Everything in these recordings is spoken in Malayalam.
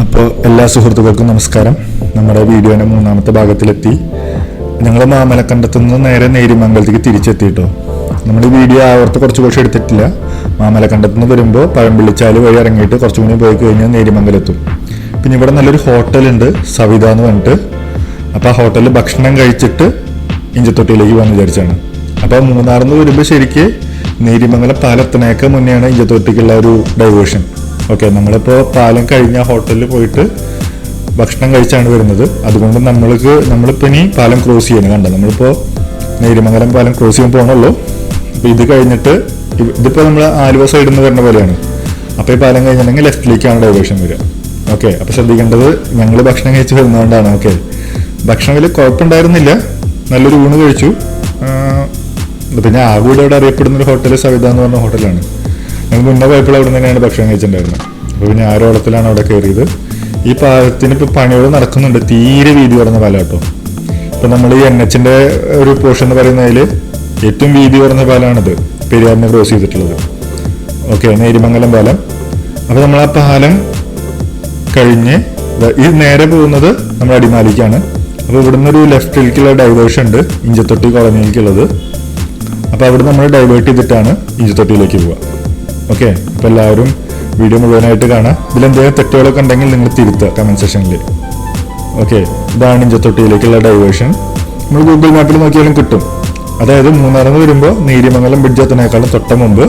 അപ്പോൾ എല്ലാ സുഹൃത്തുക്കൾക്കും നമസ്കാരം. നമ്മുടെ വീഡിയോയുടെ മൂന്നാമത്തെ ഭാഗത്തിലെത്തി. ഞങ്ങൾ മാമലക്കണ്ടത്തു നിന്ന് നേരെ നേരിമംഗലത്തേക്ക് തിരിച്ചെത്തിയിട്ടോ. നമ്മൾ ഈ വീഡിയോ ആവർത്തി കുറച്ച് എടുത്തിട്ടില്ല. മാമലക്കണ്ടത്തു നിന്ന് വരുമ്പോൾ പഴംപിള്ളിച്ചാല് വഴി ഇറങ്ങിയിട്ട് കുറച്ചും കൂടി പോയി കഴിഞ്ഞാൽ നേരിമംഗലത്തും. പിന്നെ ഇവിടെ നല്ലൊരു ഹോട്ടലുണ്ട്, സവിത എന്ന് പറഞ്ഞിട്ട്. അപ്പോൾ ആ ഹോട്ടലിൽ ഭക്ഷണം കഴിച്ചിട്ട് ഇഞ്ചത്തൊട്ടിയിലേക്ക് പോകാൻ വിചാരിച്ചാണ്. അപ്പോൾ മൂന്നാറിൽ നിന്ന് വരുമ്പോൾ ശരിക്ക് നേരിമംഗലം പാലത്തിനേക്ക് മുന്നെയാണ് ഇഞ്ചത്തൊട്ടിക്കുള്ള ഒരു ഡൈവേർഷൻ. ഓക്കെ, നമ്മളിപ്പോൾ പാലം കഴിഞ്ഞ ഹോട്ടലിൽ പോയിട്ട് ഭക്ഷണം കഴിച്ചാണ് വരുന്നത്. അതുകൊണ്ട് നമ്മളിപ്പോൾ ഇനി പാലം ക്രോസ് ചെയ്യണം. കണ്ടോ, നമ്മളിപ്പോൾ നേരിമംഗലം പാലം ക്രോസ് ചെയ്യാൻ പോകണുള്ളൂ. അപ്പോൾ ഇത് കഴിഞ്ഞിട്ട് ഇതിപ്പോൾ നമ്മൾ ആലുവ സൈഡിൽ നിന്ന് വരുന്ന പോലെയാണ്. അപ്പോൾ ഈ പാലം കഴിഞ്ഞിട്ടുണ്ടെങ്കിൽ ലെഫ്റ്റിലേക്കാണ് ഡൈവേർഷൻ വരിക. ഓക്കെ, അപ്പോൾ ശ്രദ്ധിക്കേണ്ടത് ഞങ്ങൾ ഭക്ഷണം കഴിച്ച് വരുന്നതുകൊണ്ടാണ്. ഓക്കെ, ഭക്ഷണം വലിയ കുഴപ്പമുണ്ടായിരുന്നില്ല, നല്ലൊരു ഊണ് കഴിച്ചു. പിന്നെ ആകൂടെ അവിടെ അറിയപ്പെടുന്നൊരു ഹോട്ടൽ സവിത എന്ന് പറഞ്ഞ ഹോട്ടലാണ്. ഞങ്ങൾ മുന്നേ പോയപ്പോൾ അവിടെ തന്നെയാണ് ഭക്ഷണം കഴിച്ചിട്ടുണ്ടായിരുന്നത്. അപ്പോൾ പിന്നെ ആരോളത്തിലാണ് അവിടെ കയറിയത്. ഈ പാലത്തിന് ഇപ്പോൾ പണികൾ നടക്കുന്നുണ്ട്, തീരെ വീതി കുറഞ്ഞ പാലം കേട്ടോ. ഇപ്പം നമ്മൾ ഈ NH-ന്റെ ഒരു പോർഷൻ എന്ന് പറയുന്നതിൽ ഏറ്റവും വീതി കുറഞ്ഞ പാലമാണിത്, പെരിയാറിനെ ക്രോസ് ചെയ്തിട്ടുള്ളത്. ഓക്കെ, നേരിമംഗലം പാലം. അപ്പോൾ നമ്മൾ ആ പാലം കഴിഞ്ഞ് ഈ നേരെ പോകുന്നത് നമ്മുടെ അടിമാലിക്കാണ്. അപ്പോൾ ഇവിടുന്ന് ഒരു ലെഫ്റ്റിലേക്കുള്ള ഡൈവേർഷൻ ഉണ്ട്, ഇഞ്ചത്തൊട്ടി കോളനിയിലേക്കുള്ളത്. അപ്പോൾ അവിടെ നമ്മൾ ഡൈവേർട്ട് ചെയ്തിട്ടാണ് ഇഞ്ചത്തൊട്ടിയിലേക്ക് പോവുക. ഓക്കെ, അപ്പോൾ എല്ലാവരും വീഡിയോ മുഴുവനായിട്ട് കാണാം. ഇതിലെന്തെങ്കിലും തെറ്റുകളൊക്കെ ഉണ്ടെങ്കിൽ നിങ്ങൾ തിരുത്തുക കമൻറ്റ് സെക്ഷനിൽ. ഓക്കെ, ഇതാണ് ഇഞ്ചത്തൊട്ടിയിലേക്കുള്ള ഡൈവേർഷൻ. നമ്മൾ ഗൂഗിൾ മാപ്പിൽ നോക്കിയാലും കിട്ടും. അതായത് മൂന്നാറിൽ നിന്ന് വരുമ്പോൾ നേരിമംഗലം ബ്രിഡ്ജ് എത്തുന്നതിനേക്കാളും തൊട്ട മുമ്പ്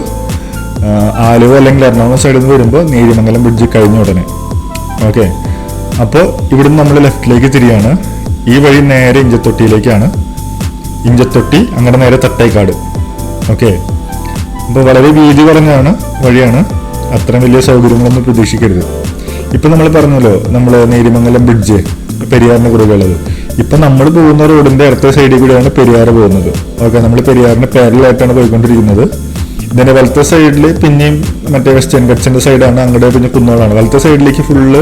ആലുവ അല്ലെങ്കിൽ എറണാകുളം സൈഡിൽ നിന്ന് വരുമ്പോൾ നേരിമംഗലം ബ്രിഡ്ജ് കഴിഞ്ഞ ഉടനെ. ഓക്കെ, അപ്പോൾ ഇവിടുന്ന് നമ്മൾ ലെഫ്റ്റിലേക്ക് തിരിയാണ്. ഈ വഴി നേരെ ഇഞ്ചത്തൊട്ടിയിലേക്കാണ്. ഇഞ്ചത്തൊട്ടി അങ്ങനെ നേരെ തട്ടേക്കാട്. ഓക്കെ, അപ്പോൾ വളരെ വീതി കുറഞ്ഞാണ് വഴിയാണ്, അത്രയും വലിയ സൗകര്യങ്ങളൊന്നും പ്രതീക്ഷിക്കരുത്. ഇപ്പം നമ്മൾ പറഞ്ഞല്ലോ, നമ്മൾ നേരിമംഗലം ബ്രിഡ്ജ് പെരിയാറിന് കുറുകെയുള്ളത്. ഇപ്പം നമ്മൾ പോകുന്ന റോഡിൻ്റെ അടുത്ത സൈഡിൽ കൂടെയാണ് പെരിയാർ പോകുന്നത്. ഓക്കെ, നമ്മൾ പെരിയാറിന് പാരലായിട്ടാണ് പോയിക്കൊണ്ടിരിക്കുന്നത്. ഇതിൻ്റെ വലത്തെ സൈഡിൽ പിന്നെയും മറ്റേ വെസ്റ്റേൺ ഘട്ട്സിൻ്റെ സൈഡാണ്, അങ്ങോട്ട് പിന്നെ കുന്നുകളാണ്. വലത്തെ സൈഡിലേക്ക് ഫുള്ള്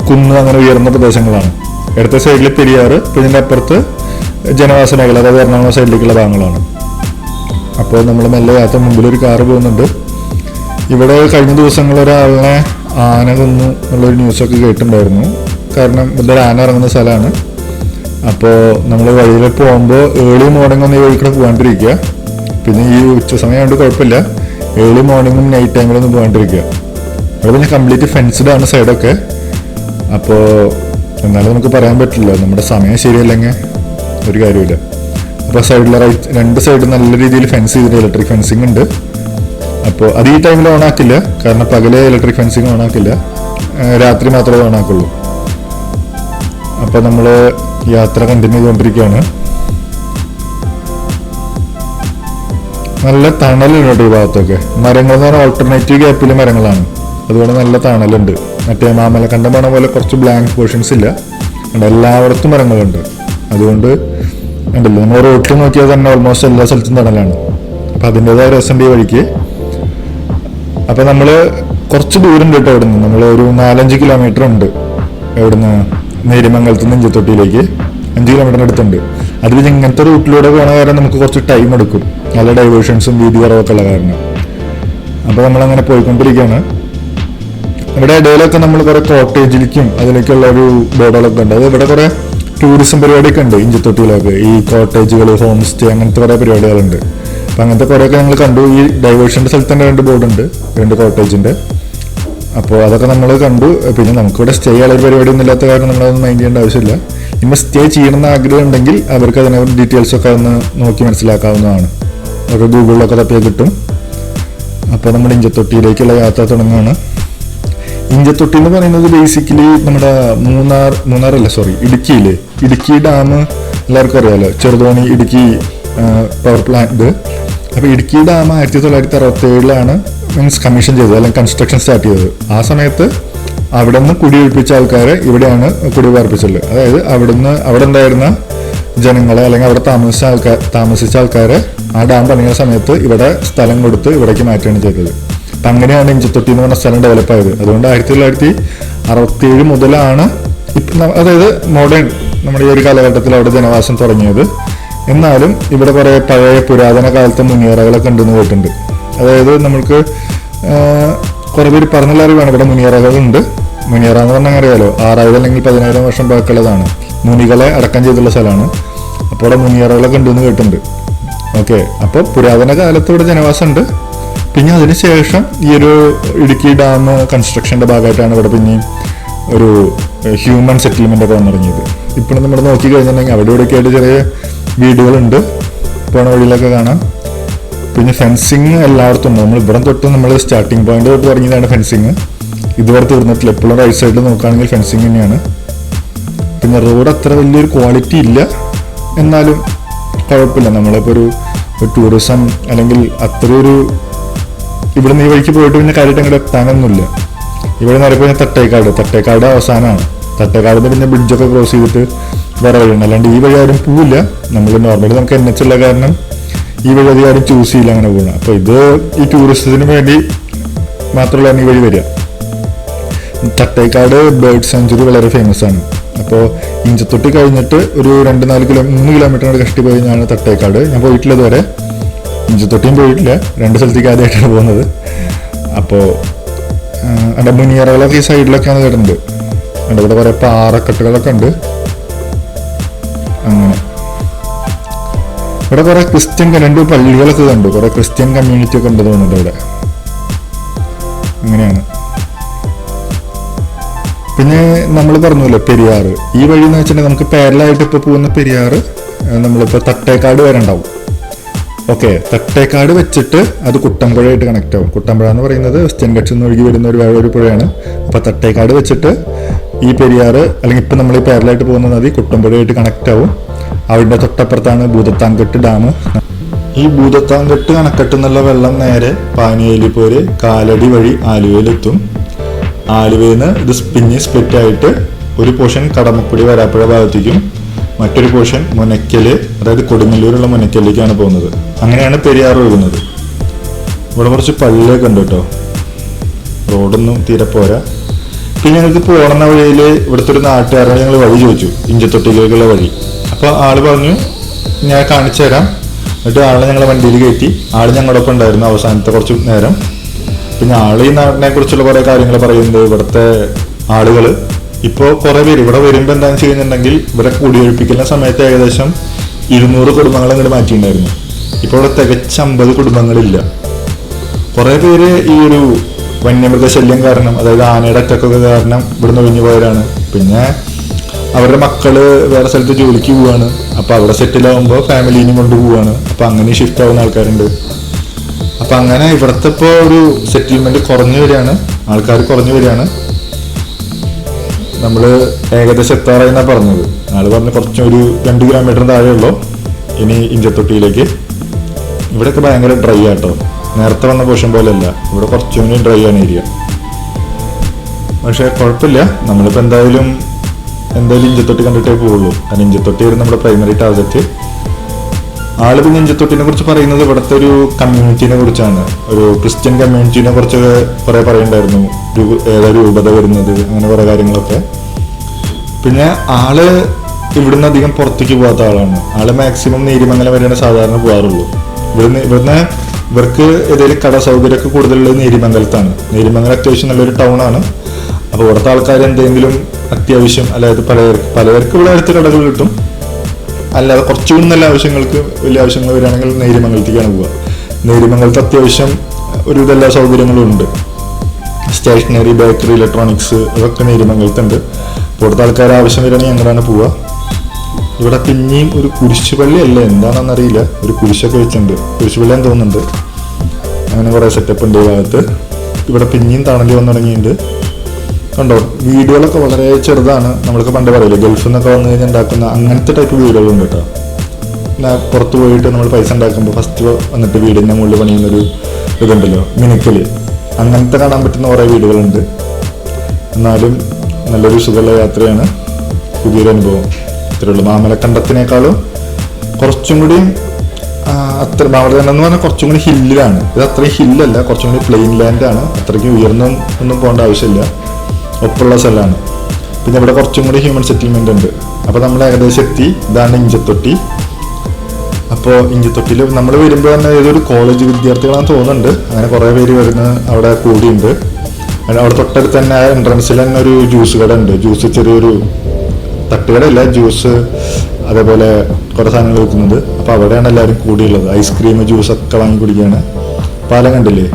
കുന്ന്, അങ്ങനെ ഉയർന്ന പ്രദേശങ്ങളാണ്. ഇടത്ത സൈഡിൽ പെരിയാർ, പിന്നെ ഇതിൻ്റെ അപ്പുറത്ത് ജനവാസ മേഖല, അതായത് എറണാകുളം സൈഡിലേക്കുള്ള ഭാഗങ്ങളാണ്. അപ്പോൾ നമ്മൾ മെല്ലെ യാത്ര, മുമ്പിലൊരു കാറ് പോകുന്നുണ്ട്. ഇവിടെ കഴിഞ്ഞ ദിവസങ്ങൾ ഒരാളിനെ ആന കൊന്നു എന്നുള്ളൊരു ന്യൂസൊക്കെ കേട്ടിട്ടുണ്ടായിരുന്നു. കാരണം ഇവിടെ ഒരു ആന ഇറങ്ങുന്ന സ്ഥലമാണ്. അപ്പോൾ നമ്മൾ വഴിയിൽ പോകുമ്പോൾ ഏർലി മോർണിംഗ് ഒന്നും ഈ വഴിക്കൂടെ പോകാണ്ടിരിക്കുക. പിന്നെ ഈ ഉച്ച സമയമായിട്ട് കുഴപ്പമില്ല, ഏർലി മോർണിംഗും നൈറ്റ് ടൈമിലൊന്നും പോകാണ്ടിരിക്കുക. അവിടെ പിന്നെ കംപ്ലീറ്റ് ഫെൻസ്ഡ് ആണ് സൈഡൊക്കെ. അപ്പോൾ എന്നാലും നമുക്ക് പറയാൻ പറ്റില്ല, നമ്മുടെ സമയം ശരിയല്ലെങ്കിൽ ഒരു കാര്യമില്ല. അപ്പോൾ സൈഡിലെ രണ്ട് സൈഡും നല്ല രീതിയിൽ ഫെൻസ് ചെയ്തിട്ട് ഇലക്ട്രിക് ഫെൻസിങ് ഉണ്ട്. അപ്പോൾ അത് ഈ ടൈമിൽ ഓണാക്കില്ല, കാരണം പകലെ ഇലക്ട്രിക് ഫെൻസിങ് ഓണാക്കില്ല, രാത്രി മാത്രമേ ഓണാക്കുള്ളൂ. അപ്പോൾ നമ്മൾ യാത്ര കണ്ടിന്യൂ ചെയ്തുകൊണ്ടിരിക്കുകയാണ്. നല്ല തണലുണ്ട് ഈ ഭാഗത്തൊക്കെ. മരങ്ങൾ എന്ന് പറഞ്ഞാൽ ഓൾട്ടർനേറ്റീവ് ഗ്യാപ്പിൽ മരങ്ങളാണ്, അതുകൊണ്ട് നല്ല തണലുണ്ട്. മറ്റേ മാമലക്കണ്ടം പറഞ്ഞ പോലെ കുറച്ച് ബ്ലാങ്ക് പോർഷൻസ് ഇല്ല, എല്ലായിടത്തും മരങ്ങളുണ്ട്. അതുകൊണ്ട് ഉണ്ടല്ലോ, നമ്മൾ റോട്ടിൽ നോക്കിയാൽ തന്നെ ഓൾമോസ്റ്റ് എല്ലാ സ്ഥലത്തും തണലാണ്. അപ്പം അതിൻ്റെതായ രസമുണ്ട് ഈ വഴിക്ക്. അപ്പം നമ്മൾ കുറച്ച് ദൂരം കേട്ടോ അവിടെ നിന്ന്, നമ്മൾ ഒരു 4-5 കിലോമീറ്റർ ഉണ്ട് ഇവിടുന്ന് നേരിമംഗലത്ത് നിന്ന് ഇഞ്ചത്തൊട്ടിയിലേക്ക്. 5 കിലോമീറ്ററിന് അടുത്തുണ്ട്. അതിൽ ഇങ്ങനത്തെ റൂട്ടിലൂടെ പോകണ കാരണം നമുക്ക് കുറച്ച് ടൈം എടുക്കും, നല്ല ഡൈവേർഷൻസും വീതി കുറവൊക്കെ ഉള്ള കാരണം. അപ്പോൾ നമ്മളങ്ങനെ പോയിക്കൊണ്ടിരിക്കുകയാണ്. ഇവിടെ ഇടയിലൊക്കെ നമ്മൾ കുറേ കോട്ടേജിലേക്കും അതിലേക്കുള്ള ഒരു ബോർഡുകളൊക്കെ ഉണ്ട്. അത് ഇവിടെ കുറേ ടൂറിസം പരിപാടിയൊക്കെ ഉണ്ട് ഇഞ്ചത്തൊട്ടിയിലൊക്കെ. ഈ കോട്ടേജുകൾ, ഹോം സ്റ്റേ, അങ്ങനത്തെ കുറേ പരിപാടികളുണ്ട്. അപ്പം അങ്ങനത്തെ കുറേയൊക്കെ ഞങ്ങൾ കണ്ടു. ഈ ഡൈവേർഷൻ്റെ സ്ഥലത്ത് തന്നെ 2 ബോർഡുണ്ട്, 2 കോട്ടേജിൻ്റെ. അപ്പോൾ അതൊക്കെ നമ്മൾ കണ്ടു. പിന്നെ നമുക്കിവിടെ സ്റ്റേ ചെയ്യാനുള്ള പരിപാടിയൊന്നും ഇല്ലാത്ത കാരണം നമ്മളതൊന്നും മൈൻഡ് ചെയ്യേണ്ട ആവശ്യമില്ല. ഇനി സ്റ്റേ ചെയ്യണമെന്ന് ആഗ്രഹം ഉണ്ടെങ്കിൽ അവർക്ക് അതിനെ ഡീറ്റെയിൽസൊക്കെ ഒന്ന് നോക്കി മനസ്സിലാക്കാവുന്നതാണ്. അതൊക്കെ ഗൂഗിളിലൊക്കെ തപ്പിയാൽ കിട്ടും. അപ്പോൾ നമ്മൾ ഇഞ്ചത്തൊട്ടിയിലേക്കുള്ള യാത്ര തുടങ്ങുകയാണ്. ഇഞ്ചത്തൊട്ടി എന്ന് പറയുന്നത് ബേസിക്കലി നമ്മുടെ ഇടുക്കി ഡാം എല്ലാവർക്കും അറിയാമല്ലോ, ചെറുതോണി ഇടുക്കി പവർ പ്ലാന്റ്. അപ്പോൾ ഇടുക്കി ഡാം 1967 മീൻസ് കമ്മീഷൻ ചെയ്തത്, അല്ലെങ്കിൽ കൺസ്ട്രക്ഷൻ സ്റ്റാർട്ട് ചെയ്തത്. ആ സമയത്ത് അവിടെ നിന്ന് കുടിയൊഴിപ്പിച്ച ആൾക്കാരെ ഇവിടെയാണ് കുടിപാർപ്പിച്ചത്. അതായത് അവിടെ ഉണ്ടായിരുന്ന ജനങ്ങളെ, അല്ലെങ്കിൽ അവിടെ താമസിച്ച ആൾക്കാരെ ആ ഡാം പണിയുന്ന സമയത്ത് ഇവിടെ സ്ഥലം കൊടുത്ത് ഇവിടേക്ക് മാറ്റുകയാണ് ചെയ്തത്. അപ്പം അങ്ങനെയാണ് ഇഞ്ചത്തൊട്ടി എന്ന് പറഞ്ഞ സ്ഥലം ഡെവലപ്പ് ആയത്. അതുകൊണ്ട് 1967 മുതലാണ് അതായത് മോഡേൺ നമ്മുടെ ഈ ഒരു കാലഘട്ടത്തിൽ അവിടെ ജനവാസം തുടങ്ങിയത്. എന്നാലും ഇവിടെ കുറേ പഴയ പുരാതന കാലത്തെ മുനിയറകളൊക്കെ ഉണ്ടെന്ന് കേട്ടിട്ടുണ്ട്. അതായത് നമ്മൾക്ക് കുറേ പേര് പറഞ്ഞുള്ള അറിവാണ്, ഇവിടെ മുനിയറകളുണ്ട്. മുനിയറ എന്ന് പറഞ്ഞാൽ അറിയാലോ 6000 അല്ലെങ്കിൽ 10000 വർഷം പഴക്കമുള്ളതാണ്. മുനികളെ അടക്കം ചെയ്തുള്ള സ്ഥലമാണ്. അപ്പോൾ അവിടെ മുനിയറകളൊക്കെ ഉണ്ടെന്ന് കേട്ടിട്ടുണ്ട്. ഓക്കെ, അപ്പോൾ പുരാതന കാലത്ത് ഇവിടെ ജനവാസം ഉണ്ട്. പിന്നെ അതിനുശേഷം ഈ ഒരു ഇടുക്കി ഡാം കൺസ്ട്രക്ഷൻ്റെ ഭാഗമായിട്ടാണ് ഇവിടെ പിന്നെയും ഒരു ഹ്യൂമൻ സെറ്റിൽമെൻ്റ് ഒക്കെ വന്നിറങ്ങിയത്. ഇപ്പോഴും നമ്മൾ നോക്കി കഴിഞ്ഞിട്ടുണ്ടെങ്കിൽ അവിടെ ഇവിടെയൊക്കെ ആയിട്ട് ചെറിയ വീടുകളുണ്ട്, പോണ വഴിയിലൊക്കെ കാണാം. പിന്നെ ഫെൻസിങ് എല്ലായിടത്തും ഉണ്ട്. നമ്മൾ ഇവിടെ തൊട്ട് നമ്മൾ സ്റ്റാർട്ടിങ് പോയിന്റ് തൊട്ട് തുടങ്ങിയതാണ് ഫെൻസിങ്. ഇതുവരെ തീർന്നിട്ടില്ല. എപ്പോഴും റൈറ്റ് സൈഡിൽ നോക്കുകയാണെങ്കിൽ ഫെൻസിങ് തന്നെയാണ്. പിന്നെ റോഡ് അത്ര വലിയൊരു ക്വാളിറ്റി ഇല്ല, എന്നാലും കുഴപ്പമില്ല. നമ്മളിപ്പോൾ ഒരു ടൂറിസം അല്ലെങ്കിൽ അത്ര ഒരു ഇവിടെ നിന്ന് ഈ വഴിക്ക് പോയിട്ട് പിന്നെ കാര്യമായിട്ട് അങ്ങോട്ട് എത്താനൊന്നുമില്ല. ഇവിടെ നേരെ പോയി തട്ടേക്കാട് അവസാനമാണ്. തട്ടേക്കാട് പിന്നെ ബ്രിഡ്ജൊക്കെ ക്രോസ് ചെയ്തിട്ട് വേറെ വഴിയുണ്ട്. അല്ലാണ്ട് ഈ വഴി ആരും പോവില്ല. നമ്മൾ നോർമലി നമുക്ക് NH ഉള്ള കാരണം ഈ വഴി അധികം ആരും ചൂസ് ചെയ്യില്ല അങ്ങനെ പോകണം. അപ്പോൾ ഇത് ഈ ടൂറിസത്തിന് വേണ്ടി മാത്രമുള്ളതാണ് ഈ വഴി വരിക. തട്ടേക്കാട് ബേർഡ് സാഞ്ചുറി വളരെ ഫേമസ് ആണ്. അപ്പോൾ ഇഞ്ചത്തൊട്ടി കഴിഞ്ഞിട്ട് ഒരു 3 കിലോമീറ്റർ കഷ്ടി പോയി കഴിഞ്ഞാണ് തട്ടേക്കാട്. ഞാൻ പോയിട്ടില്ല ഇതുവരെ, ഇഞ്ചത്തൊട്ടിയും പോയിട്ടില്ല. 2 സ്ഥലത്തേക്ക് ആദ്യമായിട്ടാണ് പോകുന്നത്. അപ്പോൾ എൻ്റെ മുനിയറകളൊക്കെ ഈ സൈഡിലൊക്കെയാണ് കേട്ടിട്ടുണ്ട്. ഇവിടെ കുറേ പാറക്കെട്ടുകളൊക്കെ ഉണ്ട്. അങ്ങനെ ഇവിടെ കുറെ ക്രിസ്ത്യൻ 2 പള്ളികളൊക്കെ കണ്ടു. കുറെ ക്രിസ്ത്യൻ കമ്മ്യൂണിറ്റി ഒക്കെ ഉണ്ട് തോന്നുന്നുണ്ട് ഇവിടെ. അങ്ങനെയാണ്. പിന്നെ നമ്മൾ പറഞ്ഞല്ലോ പെരിയാറ്. ഈ വഴി എന്ന് വെച്ചിട്ടുണ്ടെങ്കിൽ നമുക്ക് പാരലായിട്ട് ഇപ്പോൾ പോകുന്ന പെരിയാറ് നമ്മളിപ്പോൾ തട്ടേക്കാട് വരെ ഉണ്ടാവും. ഓക്കെ, തട്ടേക്കാട് വെച്ചിട്ട് അത് കുട്ടമ്പുഴയായിട്ട് കണക്ട് ആവും. കുട്ടമ്പുഴ എന്ന് പറയുന്നത് വെസ്റ്റേൺ ഘട്ട്സ് നിന്ന് ഒഴുകി വരുന്ന ഒരു പുഴയാണ്. അപ്പോൾ തട്ടേക്കാട് വെച്ചിട്ട് ഈ പെരിയാറ് അല്ലെങ്കിൽ ഇപ്പം നമ്മൾ ഈ പാരലായിട്ട് പോകുന്ന നദി കുട്ടമ്പുഴയായിട്ട് കണക്ട് ആവും. അവിടെ തൊട്ടപ്പുറത്താണ് ഭൂതത്താൻകെട്ട് ഡാം. ഈ ഭൂതത്താൻകെട്ട് അണക്കെട്ട് എന്നുള്ള വെള്ളം നേരെ പാനിയേലിപ്പോര് കാലടി വഴി ആലുവയിലെത്തും. ആലുവയിൽ നിന്ന് ഇത് പിന്നെ സ്പ്ലിറ്റ് ആയിട്ട് ഒരു പോർഷൻ കടമക്കുടി വരാപ്പുഴ ഭാഗത്തേക്കും മറ്റൊരു പോർഷൻ മുനയ്ക്കല്, അതായത് കൊടുങ്ങല്ലൂരുള്ള മുനയ്ക്കലിലേക്കാണ് പോകുന്നത്. അങ്ങനെയാണ് പെരിയാർ ഒഴുകുന്നത്. ഇവിടെ കുറച്ച് പള്ളിയൊക്കെ ഉണ്ട് കേട്ടോ. റോഡൊന്നും തീരെ പോരാ. പിന്നെ ഞങ്ങൾക്ക് പോകണ വഴിയിൽ ഇവിടുത്തെ ഒരു നാട്ടുകാരോട് ഞങ്ങൾ വഴി ചോദിച്ചു, ഇഞ്ചത്തൊട്ടിയിലേക്കുള്ള വഴി. അപ്പോൾ ആള് പറഞ്ഞു ഞാൻ കാണിച്ചു തരാം. എന്നിട്ട് ആളെ ഞങ്ങളെ വണ്ടിയിൽ കയറ്റി. ആള് ഞങ്ങളോടൊപ്പം ഉണ്ടായിരുന്നു അവസാനത്തെ കുറച്ച് നേരം. പിന്നെ ആള് ഈ നാടിനെ കുറിച്ചുള്ള കുറേ കാര്യങ്ങൾ പറയുന്നത്. ഇവിടുത്തെ ആളുകൾ ഇപ്പോൾ കുറേ പേര് ഇവിടെ വരുമ്പോൾ എന്താണെന്ന് ചെയ്യുന്നുണ്ടെങ്കിൽ ഇവിടെ കുടിയൊഴിപ്പിക്കുന്ന സമയത്ത് ഏകദേശം 200 കുടുംബങ്ങൾ അങ്ങോട്ട് മാറ്റിയിട്ടുണ്ടായിരുന്നു. ഇപ്പോൾ ഇവിടെ തികച്ച 50 കുടുംബങ്ങളില്ല. കുറേ പേര് ഈ ഒരു വന്യമൃഗശല്യം കാരണം, അതായത് ആനയുടെ അറ്റക്കൊക്കെ കാരണം ഇവിടുന്ന് ഒഴിഞ്ഞു പോയവരാണ്. പിന്നെ അവരുടെ മക്കള് വേറെ സ്ഥലത്ത് ജോലിക്ക് പോവാണ്. അപ്പോൾ അവിടെ സെറ്റിലാവുമ്പോൾ ഫാമിലീനും കൊണ്ട് പോവാണ്. അപ്പോൾ അങ്ങനെ ഷിഫ്റ്റ് ആവുന്ന ആൾക്കാരുണ്ട്. അപ്പം അങ്ങനെ ഇവിടുത്തെ ഇപ്പോൾ ഒരു സെറ്റിൽമെന്റ് കുറഞ്ഞു വരികയാണ്, ആൾക്കാർ കുറഞ്ഞു വരികയാണ്. നമ്മൾ ഏകദേശം എത്താറായിന്നാണ് പറഞ്ഞത്. ആള് പറഞ്ഞ് കുറച്ചും ഒരു 2 കിലോമീറ്റർ താഴെയുള്ളൂ ഇനി ഇഞ്ചത്തൊട്ടിയിലേക്ക്. ഇവിടെയൊക്കെ ഭയങ്കര ഡ്രൈ ആട്ടോ. നേരത്തെ വന്ന പോഷൻ പോലെയല്ല, ഇവിടെ കുറച്ചും കൂടി ഡ്രൈ ആണ് ഏരിയ. പക്ഷെ കുഴപ്പമില്ല. നമ്മളിപ്പോൾ എന്തായാലും ഇഞ്ചത്തൊട്ടി കണ്ടിട്ടേ പോവുള്ളൂ. കാരണം ഇഞ്ചത്തൊട്ടി ആയിരുന്നു നമ്മുടെ പ്രൈമറി ടാർഗറ്റ്. ആള് പിന്നെ ഇഞ്ചത്തൊട്ടിനെ കുറിച്ച് പറയുന്നത് ഇവിടുത്തെ ഒരു കമ്മ്യൂണിറ്റിനെ കുറിച്ചാണ്. ഒരു ക്രിസ്ത്യൻ കമ്മ്യൂണിറ്റിനെ കുറിച്ചൊക്കെ കുറെ പറയുന്നുണ്ടായിരുന്നു. ഏതാ രൂപത വരുന്നത്, അങ്ങനെ കുറെ കാര്യങ്ങളൊക്കെ. പിന്നെ ആള് ഇവിടുന്ന് അധികം പുറത്തേക്ക് പോകാത്ത ആളാണ്. ആള് മാക്സിമം നേരിമംഗലം വരെയാണ് സാധാരണ പോകാറുള്ളൂ. ഇവിടുന്ന് ഇവർക്ക് ഏതെങ്കിലും കട സൗകര്യമൊക്കെ കൂടുതലുള്ളത് നേരിമംഗലത്താണ്. നേരിമംഗലം അത്യാവശ്യം നല്ലൊരു ടൗൺ ആണ്. അപ്പോൾ ഇവിടുത്തെ ആൾക്കാർ എന്തെങ്കിലും അത്യാവശ്യം, അതായത് പലവർക്ക് ഇവിടെ അടുത്ത് കടകൾ കിട്ടും. അല്ലാതെ കുറച്ചുകൂടി നല്ല ആവശ്യങ്ങൾക്ക്, വലിയ ആവശ്യങ്ങൾ വരികയാണെങ്കിൽ നേരിമംഗലത്തേക്കാണ് പോവുക. നേരിമംഗലത്ത് അത്യാവശ്യം ഒരു ഇതെല്ലാ സൗകര്യങ്ങളും ഉണ്ട്. സ്റ്റേഷനറി, ബേക്കറി, ഇലക്ട്രോണിക്സ് അതൊക്കെ നേരിമംഗലത്തുണ്ട്. ഇവിടുത്തെ ആൾക്കാർ ആവശ്യം വരികയാണെങ്കിൽ ഞങ്ങളാണ് പോവുക. ഇവിടെ പിന്നെയും ഒരു കുരിശുപള്ളി അല്ല എന്താണെന്നറിയില്ല, ഒരു കുരിശൊക്കെ വെച്ചിട്ടുണ്ട്. കുരിശുപള്ളിയാന്ന് തോന്നുന്നുണ്ട്. അങ്ങനെ കുറേ സെറ്റപ്പ് ഉണ്ട് ഈ ഭാഗത്ത്. ഇവിടെ പിന്നെയും തണല് വന്നു തുടങ്ങിയിട്ടുണ്ട്. കണ്ടോ, വീടുകളൊക്കെ വളരെ ചെറുതാണ്. നമ്മൾക്ക് പണ്ട് പറയില്ലേ ഗൾഫിൽ നിന്നൊക്കെ വന്നു കഴിഞ്ഞാൽ ഉണ്ടാക്കുന്ന അങ്ങനത്തെ ടൈപ്പ് വീടുകളുണ്ട് കേട്ടോ. പിന്നെ പുറത്ത് പോയിട്ട് നമ്മൾ പൈസ ഉണ്ടാക്കുമ്പോൾ ഫസ്റ്റ് വന്നിട്ട് വീടിൻ്റെ മുകളിൽ പണിയുന്നൊരു ഇതുണ്ടല്ലോ, മിനുക്കല്, അങ്ങനത്തെ കാണാൻ പറ്റുന്ന കുറേ വീടുകളുണ്ട്. എന്നാലും നല്ലൊരു സുഖമുള്ള യാത്രയാണ്, പുതിയൊരു അനുഭവം. ഇത്രയേ ഉള്ളൂ. മാമലക്കണ്ടത്തിനേക്കാളും കുറച്ചും കൂടി മാമലക്കണ്ടം എന്ന് പറഞ്ഞാൽ കുറച്ചും കൂടി ഹില്ലിലാണ്. ഇത് അത്രയും ഹില്ലല്ല, കുറച്ചും കൂടി പ്ലെയിൻ ലാൻഡാണ്. അത്രയ്ക്ക് ഒന്നും പോകേണ്ട ആവശ്യമില്ല, ഒപ്പുള്ള സ്ഥലമാണ്. പിന്നെ ഇവിടെ കുറച്ചും കൂടി ഹ്യൂമൻ സെറ്റിൽമെന്റ് ഉണ്ട്. അപ്പോൾ നമ്മൾ ഏകദേശം എത്തി. ഇതാണ് ഇഞ്ചത്തൊട്ടി. അപ്പോൾ ഇഞ്ചത്തൊട്ടിയിൽ നമ്മൾ വരുമ്പോൾ തന്നെ ഏതൊരു കോളേജ് വിദ്യാർത്ഥികളാണെന്ന് തോന്നുന്നുണ്ട്. അങ്ങനെ കുറേ പേര് വരുന്ന അവിടെ കൂടിയുണ്ട്. അവിടെ തൊട്ടടുത്ത് തന്നെ എൻട്രൻസിൽ തന്നെ ഒരു ജ്യൂസ് കട ഉണ്ട്. ജ്യൂസ് ചെറിയൊരു തട്ടുകടയില്ല, ജ്യൂസ് അതേപോലെ കുറേ സാധനങ്ങൾ വെക്കുന്നത്. അപ്പോൾ അവിടെയാണ് എല്ലാവരും കൂടിയുള്ളത്. ഐസ്ക്രീം ജ്യൂസൊക്കെ വാങ്ങി കുടിക്കുകയാണ്. പാലം കണ്ടില്ലേ,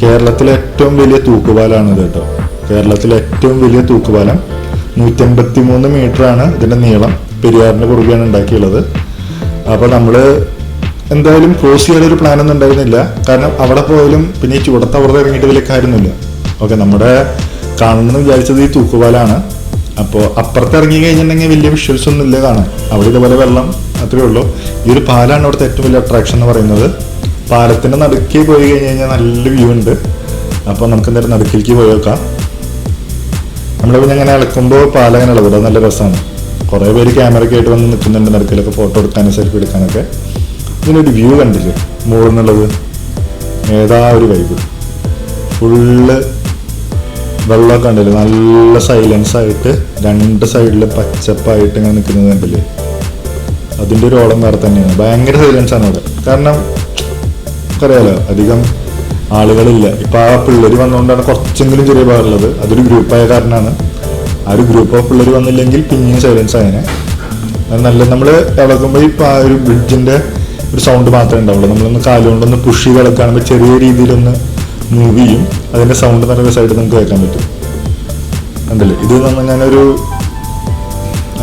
കേരളത്തിലെ ഏറ്റവും വലിയ തൂക്കുപാലമാണിത് കേട്ടോ. കേരളത്തിലെ ഏറ്റവും വലിയ തൂക്കുപാലം 153 മീറ്ററാണ് ഇതിൻ്റെ നീളം. പെരിയാറിൻ്റെ കുറുകെയാണ് ഉണ്ടാക്കിയുള്ളത്. അപ്പോൾ നമ്മൾ എന്തായാലും ക്രോസ് ചെയ്യാനൊരു പ്ലാനൊന്നും ഉണ്ടായിരുന്നില്ല. കാരണം അവിടെ പോയാലും പിന്നെ ഈ ചൂടത്ത് അവിടെ ഇറങ്ങിയിട്ട് വലിയ കാര്യമൊന്നുമില്ല. ഓക്കെ, നമ്മുടെ കാണണമെന്ന് വിചാരിച്ചത് ഈ തൂക്കുപാലാണ്. അപ്പോൾ അപ്പുറത്ത് ഇറങ്ങി കഴിഞ്ഞിട്ടുണ്ടെങ്കിൽ വലിയ വിഷ്വൽസ് ഒന്നും ഇല്ല കാണാൻ. അവിടെ ഇതുപോലെ വെള്ളം അത്രയേ ഉള്ളൂ. ഈ ഒരു പാലാണ് അവിടുത്തെ ഏറ്റവും വലിയ അട്രാക്ഷൻ എന്ന് പറയുന്നത്. പാലത്തിൻ്റെ നടുക്കി പോയി കഴിഞ്ഞ് കഴിഞ്ഞാൽ നല്ല വ്യൂ ഉണ്ട്. അപ്പോൾ നമുക്ക് എന്തായാലും നടുക്കിലേക്ക് പോയി നോക്കാം. നമ്മൾ പിന്നെ അങ്ങനെ ഇളക്കുമ്പോൾ പാലം അങ്ങനെ ഇളകും. അത് നല്ല രസമാണ്. കുറേ പേര് ക്യാമറയ്ക്ക് ആയിട്ട് വന്ന് നിൽക്കുന്നുണ്ട് നടുക്കിലൊക്കെ, ഫോട്ടോ എടുക്കാനും സെൽഫി എടുക്കാനൊക്കെ. ഇതിനൊരു വ്യൂ കണ്ടില്ലേ മുകളിൽ നിന്നുള്ളത്, ഏതാ ഒരു വൈബ്. ഫുള്ള് വെള്ളമൊക്കെ കണ്ടില്ലേ, നല്ല സൈലൻസ് ആയിട്ട് രണ്ട് സൈഡിൽ പച്ചപ്പായിട്ട് ഇങ്ങനെ നിൽക്കുന്നത് കണ്ടില്ലേ. അതിൻ്റെ ഒരു ഓളം വേറെ തന്നെയാണ്. ഭയങ്കര സൈലൻസ് ആണ് അവിടെ. കാരണം അറിയാലോ, അധികം ആളുകളില്ല. ഇപ്പം ആ പിള്ളേർ വന്നുകൊണ്ടാണ് കുറച്ചെങ്കിലും ചെറിയ ഭാഗമുള്ളത്. അതൊരു ഗ്രൂപ്പായ കാരണമാണ്. ആ ഒരു ഗ്രൂപ്പ് ഓഫ് പിള്ളേർ വന്നില്ലെങ്കിൽ പിന്നെയും സൈലൻസ് ആയതിനെ. നല്ല നമ്മൾ ഇളകുമ്പോൾ ഇപ്പം ആ ഒരു ബ്രിഡ്ജിൻ്റെ ഒരു സൗണ്ട് മാത്രമേ ഉണ്ടാവുള്ളൂ. നമ്മളൊന്ന് കാലുകൊണ്ടൊന്ന് പുഷ് ചെയ്ത് ഇളക്കുകയാണെങ്കിൽ ചെറിയ രീതിയിലൊന്ന് മൂവ് ചെയ്യും. അതിൻ്റെ സൗണ്ട് നല്ല രസമായിട്ട് നമുക്ക് കേൾക്കാൻ പറ്റും. കണ്ടില്ലേ, ഇത് നമ്മൾ ഞാനൊരു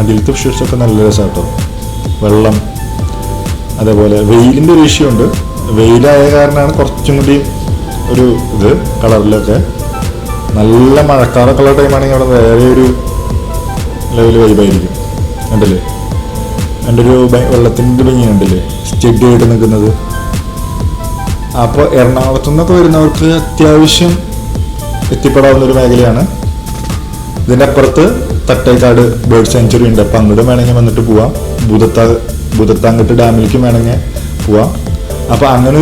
അടിയിലത്തെ വിഷ്വൽസൊക്കെ നല്ല രസമാട്ടോ. വെള്ളം അതേപോലെ വെയിലിൻ്റെ ഒരു ഇഷ്യൂ ഉണ്ട്. വെയിലായ കാരണമാണ് കുറച്ചും കൂടി ഒരു ഇത് കളറിലൊക്കെ. നല്ല മഴക്കാറൊക്കെ ഉള്ള ടൈമാണെങ്കിൽ അവിടെ വേറെ ഒരു ലെവൽ വൈബായിരിക്കും. കണ്ടില്ലേ, എൻ്റെ ഒരു വെള്ളത്തിൻ്റെ ഭംഗി കണ്ടില്ലേ, സ്റ്റഡി ആയിട്ട് നിൽക്കുന്നത്. അപ്പോൾ എറണാകുളത്തു നിന്നൊക്കെ വരുന്നവർക്ക് അത്യാവശ്യം എത്തിപ്പെടാവുന്നൊരു മേഖലയാണ്. ഇതിൻ്റെ അപ്പുറത്ത് തട്ടേക്കാട് ബേർഡ് സെഞ്ചുറി ഉണ്ട്. അപ്പം അങ്ങോട്ടും വേണമെങ്കിൽ വന്നിട്ട് പോവാം. ഭൂതത്താങ്കട്ട് ഡാമിലേക്കും വേണമെങ്കിൽ പോവാം. അപ്പോൾ അങ്ങനെ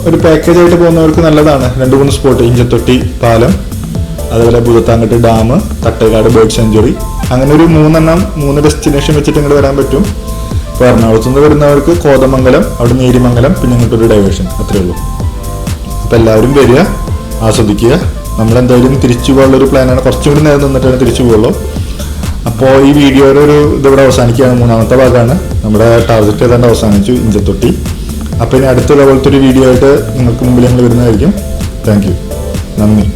ഒരു പാക്കേജ് ആയിട്ട് പോകുന്നവർക്ക് നല്ലതാണ്. 2-3 സ്പോട്ട്, ഇഞ്ചത്തൊട്ടി പാലം, അതുപോലെ ഭൂതത്താങ്കട്ട് ഡാം, തട്ടേക്കാട് ബേർഡ് സെഞ്ചുറി, അങ്ങനെ ഒരു 3 ഡെസ്റ്റിനേഷൻ വെച്ചിട്ട് ഇങ്ങോട്ട് വരാൻ പറ്റും. ഇപ്പോൾ എറണാകുളത്തു നിന്ന് വരുന്നവർക്ക് കോതമംഗലം, അവിടെ നേരിമംഗലം, പിന്നെ ഇങ്ങോട്ടൊരു ഡൈവേഷൻ, അത്രയേ ഉള്ളൂ. അപ്പോൾ എല്ലാവരും വരിക, ആസ്വദിക്കുക. നമ്മളെന്തായാലും തിരിച്ചു പോകാനുള്ളൊരു പ്ലാനാണ്. കുറച്ചും കൂടി നേരം നിന്നിട്ടാണ് തിരിച്ചു പോകുള്ളൂ. അപ്പോൾ ഈ വീഡിയോയുടെ ഇതിവിടെ അവസാനിക്കുകയാണ്. 3ാമത്തെ ഭാഗമാണ്. നമ്മുടെ ടാർഗറ്റ് ഏതാണ്ട് അവസാനിച്ചു, ഇഞ്ചത്തൊട്ടി. അപ്പോൾ ഇനി അടുത്ത ഇതേപോലത്തെ ഒരു വീഡിയോ ആയിട്ട് നിങ്ങൾക്ക് മുമ്പിൽ ഞങ്ങൾ വരുന്നതായിരിക്കും. താങ്ക് യു, നന്ദി.